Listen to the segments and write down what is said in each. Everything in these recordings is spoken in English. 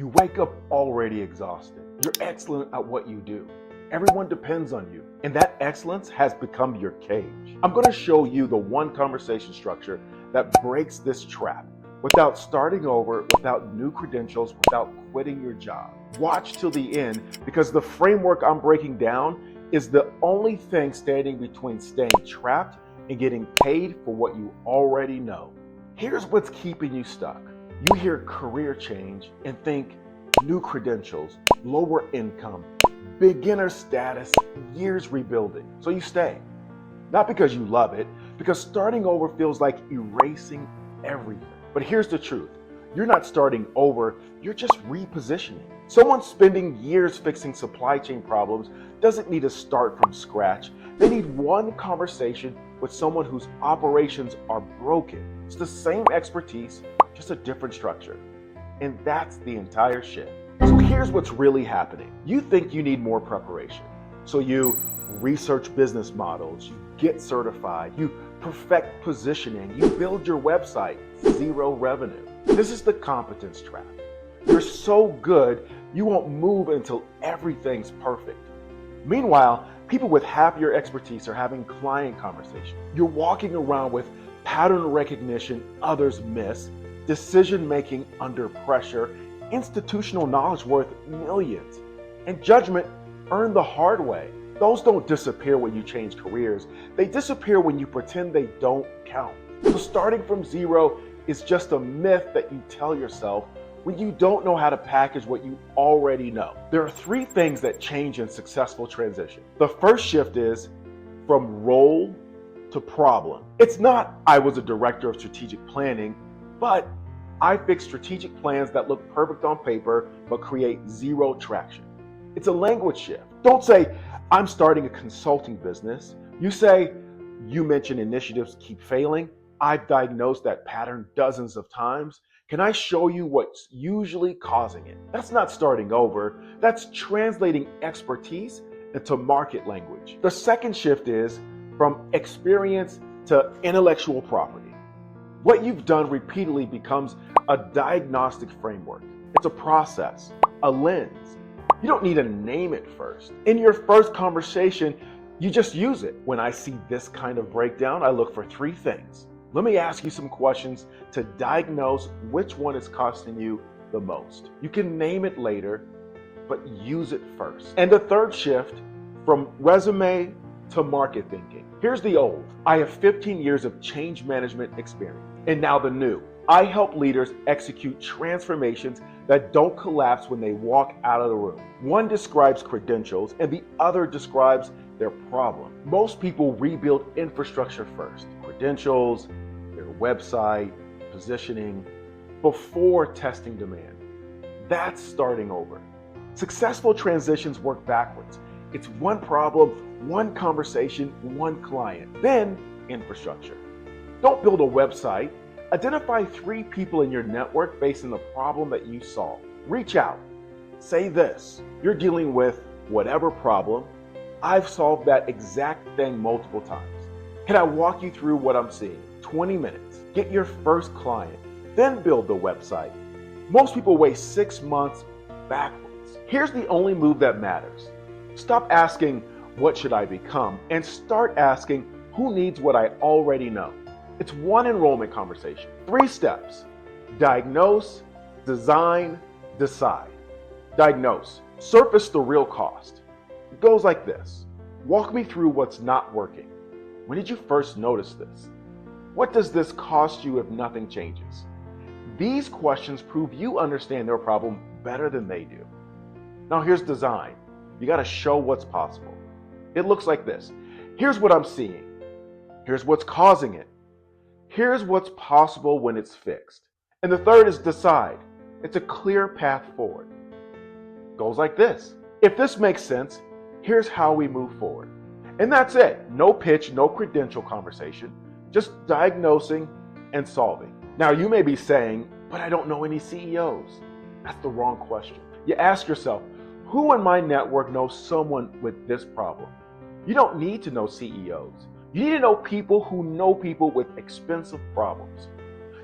You wake up already exhausted. You're excellent at what you do. Everyone depends on you, and that excellence has become your cage. I'm going to show you the one conversation structure that breaks this trap without starting over, without new credentials, without quitting your job. Watch till the end, because the framework I'm breaking down is the only thing standing between staying trapped and getting paid for what you already know. Here's what's keeping you stuck. You hear career change and think new credentials, lower income, beginner status, years rebuilding. So you stay. Not because you love it, because starting over feels like erasing everything. But here's the truth. You're not starting over, you're just repositioning. Someone spending years fixing supply chain problems doesn't need to start from scratch. They need one conversation with someone whose operations are broken. It's the same expertise, just a different structure. And that's the entire shift. So here's what's really happening. You think you need more preparation. So you research business models, you get certified, you perfect positioning, you build your website, zero revenue. This is the competence trap. You're so good, you won't move until everything's perfect. Meanwhile, people with half your expertise are having client conversations. You're walking around with pattern recognition others miss, decision-making under pressure, institutional knowledge worth millions, and judgment earned the hard way. Those don't disappear when you change careers. They disappear when you pretend they don't count. So starting from zero is just a myth that you tell yourself when you don't know how to package what you already know. There are three things that change in successful transition. The first shift is from role to problem. It's not, I was a director of strategic planning, but I fix strategic plans that look perfect on paper but create zero traction. It's a language shift. Don't say, I'm starting a consulting business. You say, you mentioned initiatives keep failing. I've diagnosed that pattern dozens of times. Can I show you what's usually causing it? That's not starting over. That's translating expertise into market language. The second shift is from experience to intellectual property. What you've done repeatedly becomes a diagnostic framework. It's a process, a lens. You don't need to name it first. In your first conversation, you just use it. When I see this kind of breakdown, I look for three things. Let me ask you some questions to diagnose which one is costing you the most. You can name it later, but use it first. And the third shift, from resume to market thinking. Here's the old. I have 15 years of change management experience. And now the new. I help leaders execute transformations that don't collapse when they walk out of the room. One describes credentials and the other describes their problem. Most people rebuild infrastructure first. Credentials, their website, positioning, before testing demand. That's starting over. Successful transitions work backwards. It's one problem, one conversation, one client, then infrastructure. Don't build a website. Identify 3 people in your network based on the problem that you solve. Reach out. Say this. You're dealing with whatever problem. I've solved that exact thing multiple times. Can I walk you through what I'm seeing? 20 minutes. Get your first client, then build the website. Most people waste 6 months backwards. Here's the only move that matters. Stop asking, what should I become? And start asking, who needs what I already know? It's one enrollment conversation. 3 steps. Diagnose, design, decide. Diagnose. Surface the real cost. It goes like this. Walk me through what's not working. When did you first notice this? What does this cost you if nothing changes? These questions prove you understand their problem better than they do. Now here's design. You got to show what's possible. It looks like this. Here's what I'm seeing. Here's what's causing it. Here's what's possible when it's fixed. And the third is decide. It's a clear path forward. Goes like this. If this makes sense, here's how we move forward. And that's it. No pitch, no credential conversation, just diagnosing and solving. Now you may be saying, but I don't know any CEOs. That's the wrong question. You ask yourself, who in my network knows someone with this problem? You don't need to know CEOs. You need to know people who know people with expensive problems.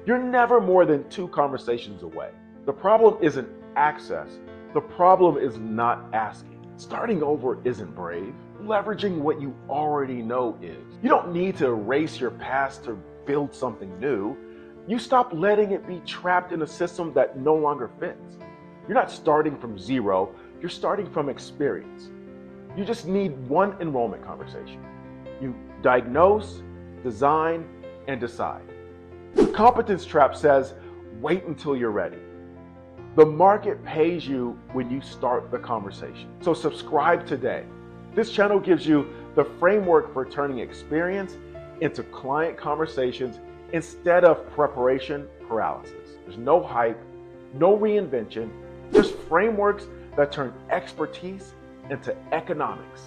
You're never more than 2 conversations away. The problem isn't access. The problem is not asking. Starting over isn't brave. Leveraging what you already know is. You don't need to erase your past to build something new. You stop letting it be trapped in a system that no longer fits. You're not starting from zero, you're starting from experience. You just need one enrollment conversation. You diagnose, design, and decide. The competence trap says, wait until you're ready. The market pays you when you start the conversation. So subscribe today. This channel gives you the framework for turning experience into client conversations instead of preparation paralysis. There's no hype, no reinvention, just frameworks that turn expertise into economics.